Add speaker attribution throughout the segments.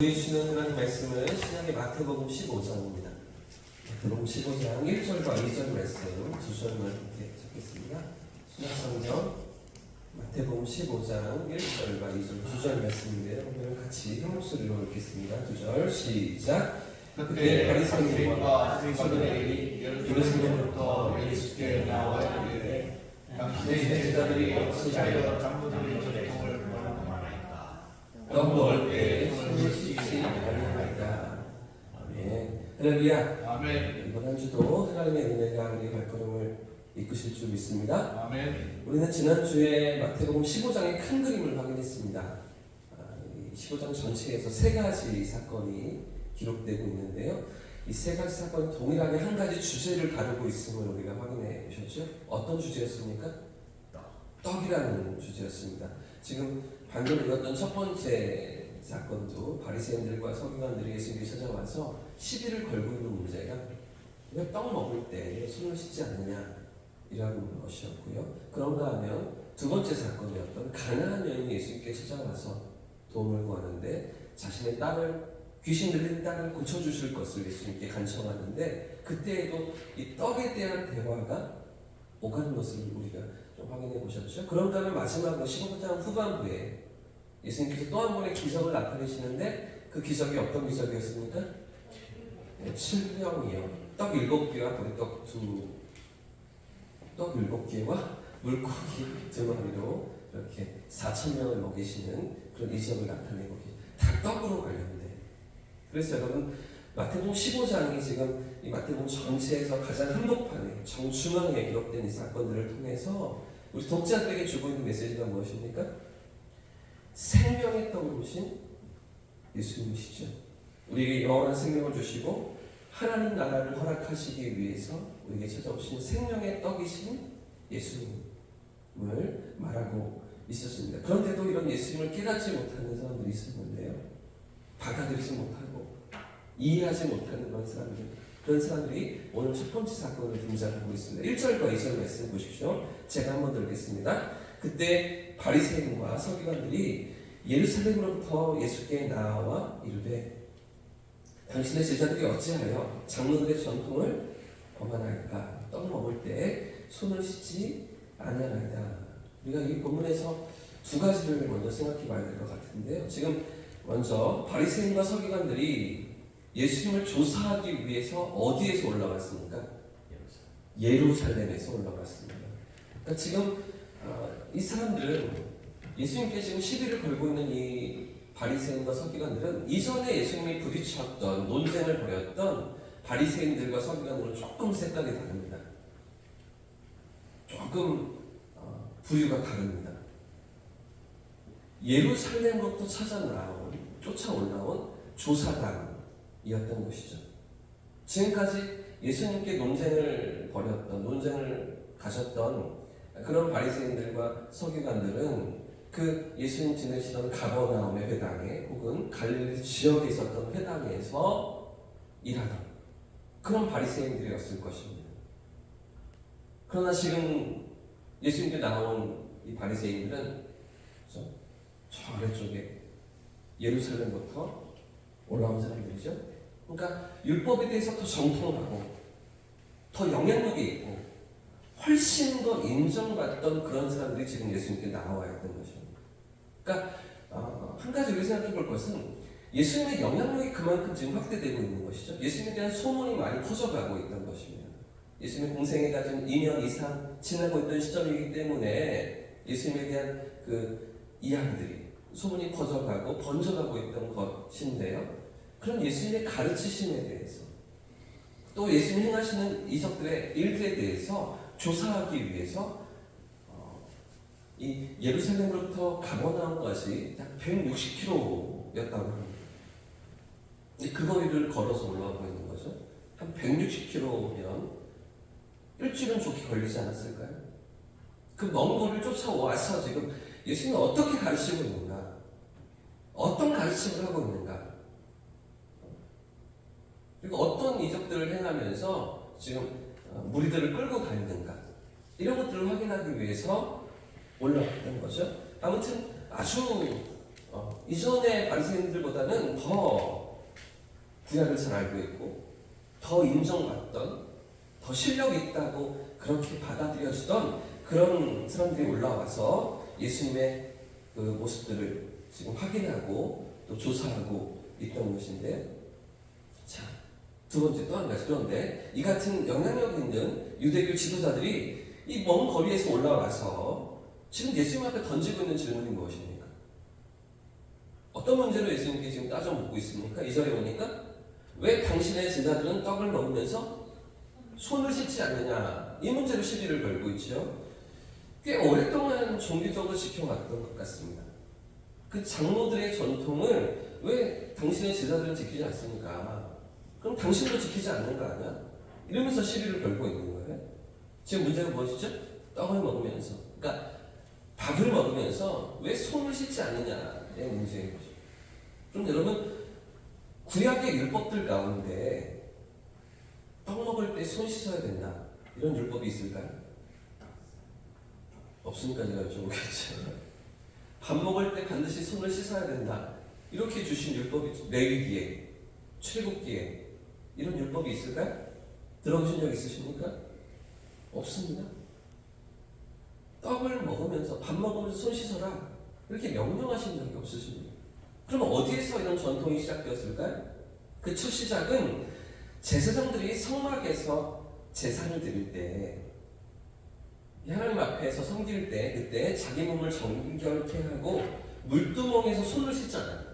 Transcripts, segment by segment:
Speaker 1: 보여주시는 하나님 말씀은 신약의 마태복음 15장입니다. 마태복음 15장 1절과 2절 말씀 두 절만 이렇게 적겠습니다. 신약성경 마태복음 15장 1절과 2절 두 절 말씀인데요. 오늘 같이 한 목소리로 읽겠습니다. 두 절 시작.
Speaker 2: 그때 바리새인과 서기관들이 예루살렘부터 예수께 나와 이르되 당신의 제자들이 어찌하여 장로들의 전통을 모르나이까
Speaker 1: 떡 먹을 때 손을 씻지 아니하나이다. 아멘. 할렐루야.
Speaker 2: 아멘.
Speaker 1: 이번 한 주도 하나님의 은혜가 우리의 발걸음을 이끄실 줄 믿습니다.
Speaker 2: 아멘.
Speaker 1: 우리는 지난주에 마태복음 15장의 큰 그림을 확인했습니다. 이 15장 전체에서 세 가지 사건이 기록되고 있는데요. 이 세 가지 사건이 동일하게 한 가지 주제를 다루고 있음을 우리가 확인해 보셨죠? 어떤 주제였습니까? 떡이라는 주제였습니다. 지금 방금 읽었던 첫 번째 사건도 바리새인들과 서기관들이 예수님께 찾아와서 시비를 걸고 있는 문제가 왜 떡 먹을 때 손을 씻지 않느냐 이라는 것이었고요. 그런가 하면 두 번째 사건이었던 가나안 여인이 예수님께 찾아와서 도움을 구하는데 자신의 딸을 귀신 들린 딸을 고쳐주실 것을 예수님께 간청하는데 그때에도 이 떡에 대한 대화가 오가는 것을 우리가 좀 확인해 보셨죠? 그런가 하면 마지막으로 15장 후반부에 예수님께서 또 한 번의 기적을 나타내시는데 그 기적이 어떤 기적이었습니까? 7병이요. 떡 7개와 보리떡 7개와 물고기 2마리로 이렇게 4,000명을 먹이시는 그런 이적을 나타내고 다 떡으로 관련돼. 그래서 여러분 마태복음 15장이 지금 이 마태복음 전체에서 가장 한복판에 정중앙에 기록된 이 사건들을 통해서 우리 독자들에게 주고 있는 메시지가 무엇입니까? 생명의 떡으로 오신 예수님이시죠. 우리에게 영원한 생명을 주시고 하나님 나라를 허락하시기 위해서 우리에게 찾아오신 생명의 떡이신 예수님을 말하고 있었습니다. 그런데도 이런 예수님을 깨닫지 못하는 사람들이 있었는데요. 받아들이지 못하고 이해하지 못하는 그런 사람들이 오늘 첫 번째 사건을 등장하고 있습니다. 1절과 2절 말씀 보십시오. 제가 한번 더 읽겠습니다. 그때 바리새인과 서기관들이 예루살렘으로부터 예수께 나와 이르되 당신의 제자들이 어찌하여 장로들의 전통을 범하나이까 떡 먹을 때 손을 씻지 아니하나이다. 우리가 이 본문에서 두 가지를 먼저 생각해 봐야 될 것 같은데요. 지금 먼저 바리새인과 서기관들이 예수님을 조사하기 위해서 어디에서 올라갔습니까? 예루살렘에서 올라갔습니다. 그러니까 지금 이 사람들은 예수님께 지금 시비를 걸고 있는 이 바리새인과 서기관들은 이전에 예수님이 부딪혔던 논쟁을 벌였던 바리새인들과 서기관들은 조금 색깔이 다릅니다. 조금 부류가 다릅니다. 예루살렘으로부터 쫓아 올라온 조사단이었던 것이죠. 지금까지 예수님께 논쟁을 가졌던 그런 바리새인들과 서기관들은 그 예수님 지내시던 가버나움의 회당에 혹은 갈릴리 지역에 있었던 회당에서 일하던 그런 바리새인들이었을 것입니다. 그러나 지금 예수님께 나온 이 바리새인들은 저 아래쪽에 예루살렘부터 올라온 사람들이죠. 그러니까 율법에 대해서 더 정통하고 더 영향력이 있고 훨씬 더 인정받던 그런 사람들이 지금 예수님께 나와 있던 것입니다. 그러니까 한 가지 우리 생각해 볼 것은 예수님의 영향력이 그만큼 지금 확대되고 있는 것이죠. 예수님에 대한 소문이 많이 퍼져가고 있던 것입니다. 예수님의 공생에 가진 2년 이상 지나고 있던 시점이기 때문에 예수님에 대한 그 이야기들이 소문이 퍼져가고 번져가고 있던 것인데요. 그런 예수님의 가르치심에 대해서 또 예수님 행하시는 이적들의 일들에 대해서 조사하기 위해서 이 예루살렘으로부터 가버나움까지 약 160km였다고 합니다. 그 거리를 걸어서 올라가고 있는 거죠. 한 160km면 일주일은 좋게 걸리지 않았을까요? 그 먼 거리를 쫓아와서 지금 예수님이 어떻게 가르치고 있는가? 어떤 가르침을 하고 있는가? 그리고 어떤 이적들을 행하면서 지금 무리들을 끌고 다니는가? 이런 것들을 확인하기 위해서 올라왔던 거죠. 아무튼 아주 이전의 바리새인들보다는 더 구약을 잘 알고 있고 더 인정받던 더 실력 있다고 그렇게 받아들여지던 그런 사람들이 올라와서 예수님의 그 모습들을 지금 확인하고 또 조사하고 있던 것인데, 자, 두 번째 또 한 가지. 그런데 이 같은 영향력 있는 유대교 지도자들이 이 먼 거리에서 올라와서 지금 예수님 앞에 던지고 있는 질문이 무엇입니까? 어떤 문제로 예수님께 지금 따져 묻고 있습니까? 2절에 보니까 왜 당신의 제자들은 떡을 먹으면서 손을 씻지 않느냐, 이 문제로 시비를 걸고 있죠. 꽤 오랫동안 종교적으로 지켜왔던 것 같습니다. 그 장로들의 전통을 왜 당신의 제자들은 지키지 않습니까? 그럼 당신도 지키지 않는 거 아니야? 이러면서 시비를 걸고 있는 거예요. 지금 문제가 무엇이죠? 떡을 먹으면서, 그러니까 밥을 먹으면서 왜 손을 씻지 않느냐의 문제인 거죠. 그럼 여러분, 구약의 율법들 가운데 떡 먹을 때 손 씻어야 된다, 이런 율법이 있을까요? 없으니까 제가 여쭤보겠죠. 밥 먹을 때 반드시 손을 씻어야 된다, 이렇게 주신 율법이, 레위기에, 출애굽기에 이런 율법이 있을까요? 들어보신 적 있으십니까? 없습니다. 떡을 먹으면서, 밥 먹으면서 손 씻어라, 이렇게 명령하신 적이 없으십니다. 그러면 어디에서 이런 전통이 시작되었을까요? 그 첫 시작은 제사장들이 성막에서 제사를 드릴 때, 하나님 앞에서 섬길 때, 그때 자기 몸을 정결케 하고 물두멍에서 손을 씻잖아요.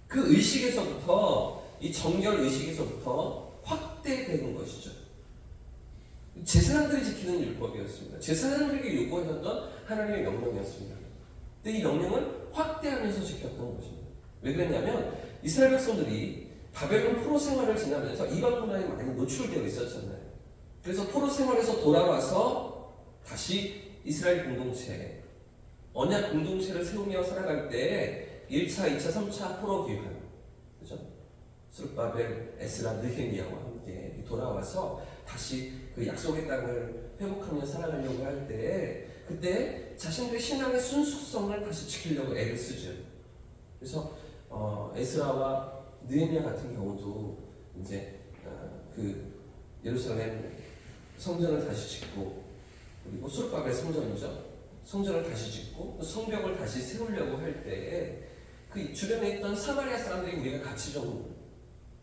Speaker 1: 그 의식에서부터, 이 정결 의식에서부터 확대되는 것이죠. 제사장들이 지키는 율법이었습니다. 제사장들에게 요구하셨던 하나님의 명령이었습니다. 근데 이 명령을 확대하면서 지켰던 것입니다. 왜 그랬냐면 이스라엘 백성들이 바벨론 포로 생활을 지나면서 이방 문화에 많이 노출되어 있었잖아요. 그래서 포로 생활에서 돌아와서 다시 이스라엘 공동체, 언약 공동체를 세우며 살아갈 때 1차, 2차, 3차 포로 귀환, 그죠? 스룹바벨, 에스라, 느헤미야와 함께 돌아와서 다시 그 약속의 땅을 회복하며 살아가려고 할 때, 그때 자신들의 신앙의 순수성을 다시 지키려고 애를 쓰죠. 그래서 에스라와 느헤미야 같은 경우도 이제 그 예루살렘 성전을 다시 짓고, 그리고 스룹바벨 성전이죠. 성전을 다시 짓고 성벽을 다시 세우려고 할 때 그 주변에 있던 사마리아 사람들이 우리가 같이 좀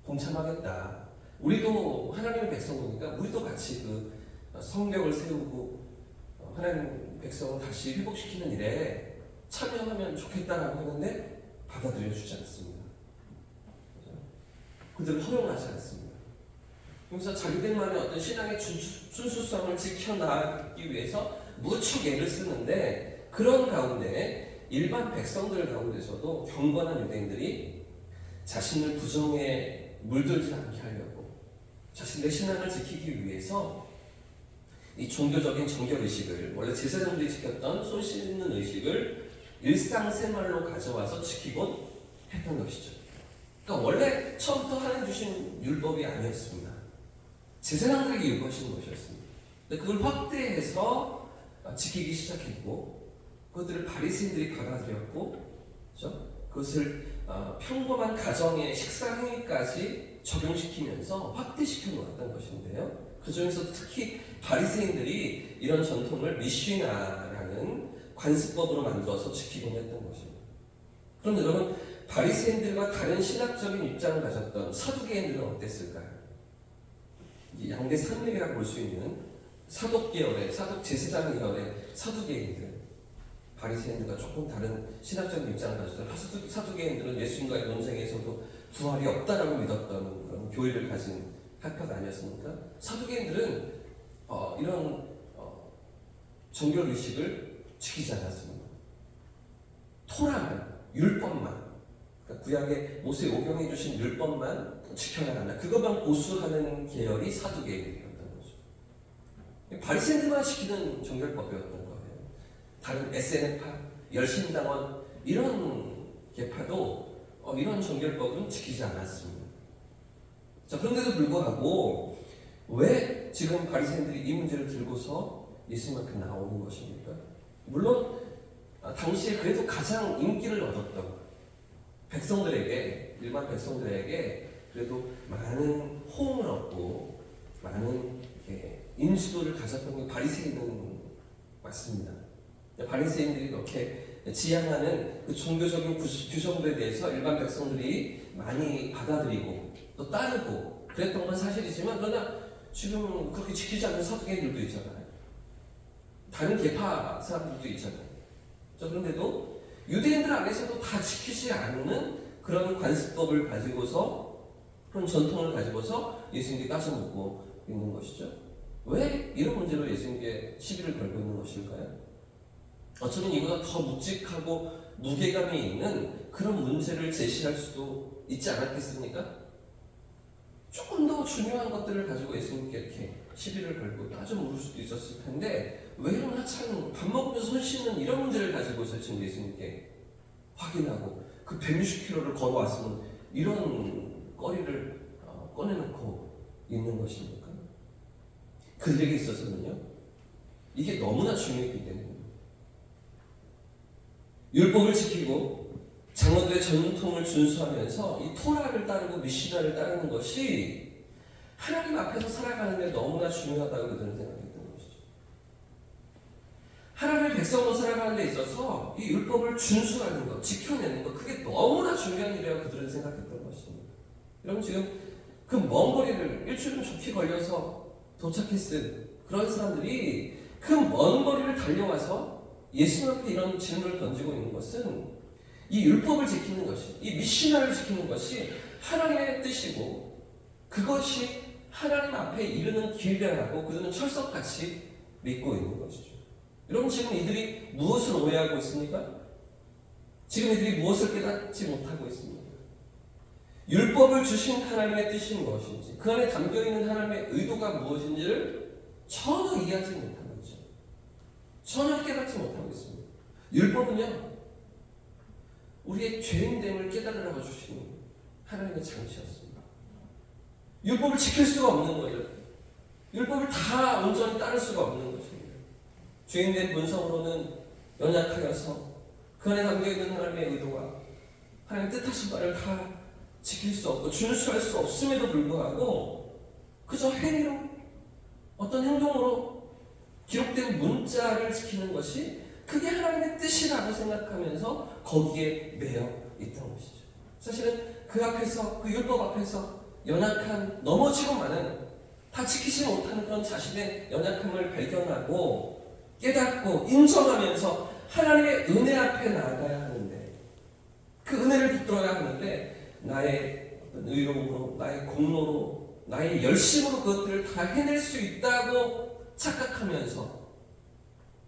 Speaker 1: 동참하겠다, 우리도 하나님의 백성이니까 우리도 같이 그 성벽을 세우고 하나님 백성을 다시 회복시키는 일에 참여하면 좋겠다라고 하는데 받아들여 주지 않습니다. 그들은 허용하지 않습니다. 그래서 자기들만의 어떤 신앙의 순수성을 지켜나가기 위해서 무척 애를 쓰는데, 그런 가운데 일반 백성들 가운데서도 경건한 유대인들이 자신을 부정에 물들지 않게 하려고, 자신의 신앙을 지키기 위해서 이 종교적인 정결의식을, 원래 제사장들이 지켰던 손 씻는 의식을 일상생활로 가져와서 지키곤 했던 것이죠. 그러니까 원래 처음부터 하나님 주신 율법이 아니었습니다. 제사장들에게 요구하시는 것이었습니다. 근데 그걸 확대해서 지키기 시작했고, 그것들을 바리새인들이 받아들였고, 그렇죠? 그것을 평범한 가정의 식사 행위까지 적용시키면서 확대시켜 놓았던 것인데요. 그 중에서 특히 바리새인들이 이런 전통을 미시나라는 관습법으로 만들어서 지키곤 했던 것입니다. 그럼 여러분, 바리새인들과 다른 신학적인 입장을 가졌던 사두개인들은 어땠을까요? 양대 산맥이라고 볼 수 있는 사독 계열의, 사독 제사장 계열의 사두개인들, 바리새인들과 조금 다른 신학적인 입장을 가졌던 사두개인들은 예수님과의 논쟁에서도 부활이 없다라고 믿었던 그런 교리를 가진 학파가 아니었습니까? 사두개인들은 이런 정결 의식을 지키지 않았습니다. 토라만, 율법만, 그러니까 구약의 모세 오경해 주신 율법만 지켜나간다, 그것만 고수하는 계열이 사두개인들이었던 거죠. 바리새인들만 지키는 정결법이었던 거예요. 다른 SNF파, 열심당원 이런 계파도 이런 정결법은 지키지 않았습니다. 자, 그런데도 불구하고 왜 지금 바리새인들이 이 문제를 들고서 예수님 앞에 나오는 것입니까? 물론 당시에 그래도 가장 인기를 얻었던 백성들에게, 일반 백성들에게 그래도 많은 호응을 얻고 많은 인지도를 가졌던 게 바리새인은 맞습니다. 바리새인들이 그렇게 지향하는 그 종교적인 규정들에 대해서 일반 백성들이 많이 받아들이고 또 따르고 그랬던 건 사실이지만, 그러나 지금 그렇게 지키지 않는 사두개인들도 있잖아요. 다른 계파 사람들도 있잖아요. 그런데도 유대인들 안에서도 다 지키지 않는 그런 관습법을 가지고서, 그런 전통을 가지고서 예수님께 따져묻고 있는 것이죠. 왜 이런 문제로 예수님께 시비를 걸고 있는 것일까요? 어쩌면 이보다 더 묵직하고 무게감이 있는 그런 문제를 제시할 수도 있지 않았겠습니까? 조금 더 중요한 것들을 가지고 예수님께 이렇게 시비를 걸고 따져 물을 수도 있었을 텐데, 왜 이런 하찮은 밥 먹으면서 손 씻는 이런 문제를 가지고서 지금 예수님께 확인하고 그 160km를 걸어왔으면 이런 거리를 꺼내놓고 있는 것입니까? 그들에게 있어서는요, 이게 너무나 중요했기 때문에 율법을 지키고 장로들의 전통을 준수하면서 이 토라를 따르고 미시나를 따르는 것이 하나님 앞에서 살아가는 데 너무나 중요하다고 그들은 생각했던 것이죠. 하나님의 백성으로 살아가는 데 있어서 이 율법을 준수하는 것, 지켜내는 것, 그게 너무나 중요한 일이라고 그들은 생각했던 것입니다. 여러분, 지금 그 먼 거리를 일주일은 좋게 걸려서 도착했을 그런 사람들이 그 먼 거리를 달려와서 예수님 앞에 이런 질문을 던지고 있는 것은 이 율법을 지키는 것이, 이 미시나를 지키는 것이 하나님의 뜻이고 그것이 하나님 앞에 이르는 길이라고 그들은 철석같이 믿고 있는 것이죠. 여러분, 지금 이들이 무엇을 오해하고 있습니까? 지금 이들이 무엇을 깨닫지 못하고 있습니까? 율법을 주신 하나님의 뜻이 무엇인지, 그 안에 담겨있는 하나님의 의도가 무엇인지를 전혀 이해하지 못하고 있죠. 전혀 깨닫지 못하고 있습니다. 율법은요, 우리의 죄인됨을 깨달으라고 주신 하나님의 장치였습니다. 율법을 지킬 수가 없는 거예요. 율법을 다 온전히 따를 수가 없는 것입니다. 죄인된 본성으로는 연약하여서 그 안에 담겨있는 하나님의 의도와 하나님 뜻하신 바를 다 지킬 수 없고 준수할 수 없음에도 불구하고 그저 행위로, 어떤 행동으로 기록된 문자를 지키는 것이 그게 하나님의 뜻이라고 생각하면서 거기에 매여 있던 것이죠. 사실은 그 앞에서, 그 율법 앞에서 연약한, 넘어지고 마는, 다 지키지 못하는 그런 자신의 연약함을 발견하고 깨닫고 인정하면서 하나님의 은혜 앞에 나아가야 하는데, 그 은혜를 붙들어야 하는데 나의 어떤 의로움으로, 나의 공로로, 나의 열심으로 그것들을 다 해낼 수 있다고 착각하면서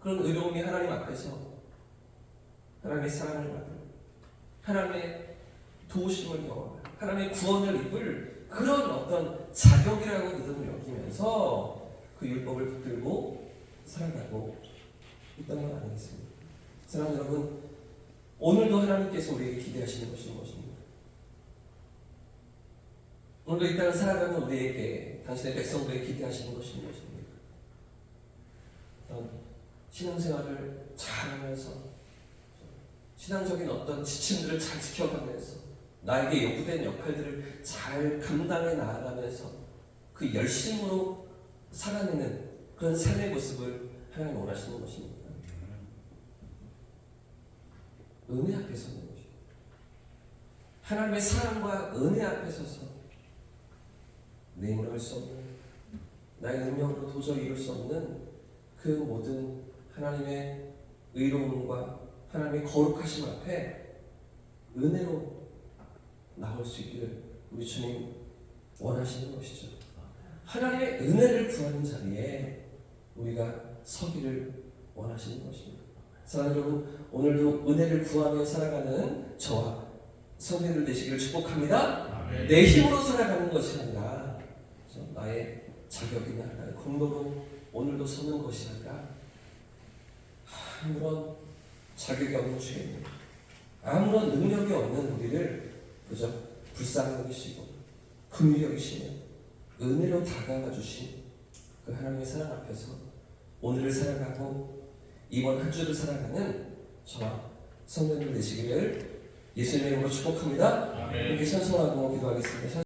Speaker 1: 그런 의로움이 하나님 앞에서 하나님의 사랑을 받을, 하나님의 도우심을 경험할, 하나님의 구원을 입을 그런 어떤 자격이라고 그들은 여기면서 그 율법을 붙들고 살아가고 있던 건 아니겠습니까? 사랑하는 여러분, 오늘도 하나님께서 우리에게 기대하시는 것이 무엇입니까? 오늘도 이 땅을 살아가는 우리에게, 당신의 백성들에게 기대하시는 것이 무엇입니까? 신앙생활을 잘하면서, 신앙적인 어떤 지침들을 잘 지켜가면서, 나에게 요구된 역할들을 잘 감당해 나아가면서 그 열심으로 살아내는 그런 삶의 모습을 하나님 원하시는 것입니다. 은혜 앞에 서는 것입니다. 하나님의 사랑과 은혜 앞에 서서 내 힘으로 할 수 없는, 나의 능력으로 도저히 이룰 수 없는 그 모든 하나님의 의로움과 하나님의 거룩하심 앞에 은혜로 나올 수 있기를 우리 주님 원하시는 것이죠. 하나님의 은혜를 구하는 자리에 우리가 서기를 원하시는 것입니다. 사랑하는 여러분, 오늘도 은혜를 구하며 살아가는 저와 성도들 되시기를 축복합니다. 내 힘으로 살아가는 것이 아니라 나의 자격이나 나의 공로로 오늘도 서는 것이 아니라 아무런 자격이 없는 죄인, 아무런 능력이 없는 우리를 그저 불쌍히 여기시고 긍휼히 여기시며 은혜로 다가가 주신 그 하나님의 사랑 앞에서 오늘을 살아가고 이번 한 주를 살아가는 저와 성도님 되시기를 예수님의 이름으로 축복합니다. 이렇게 찬송하고 기도하겠습니다.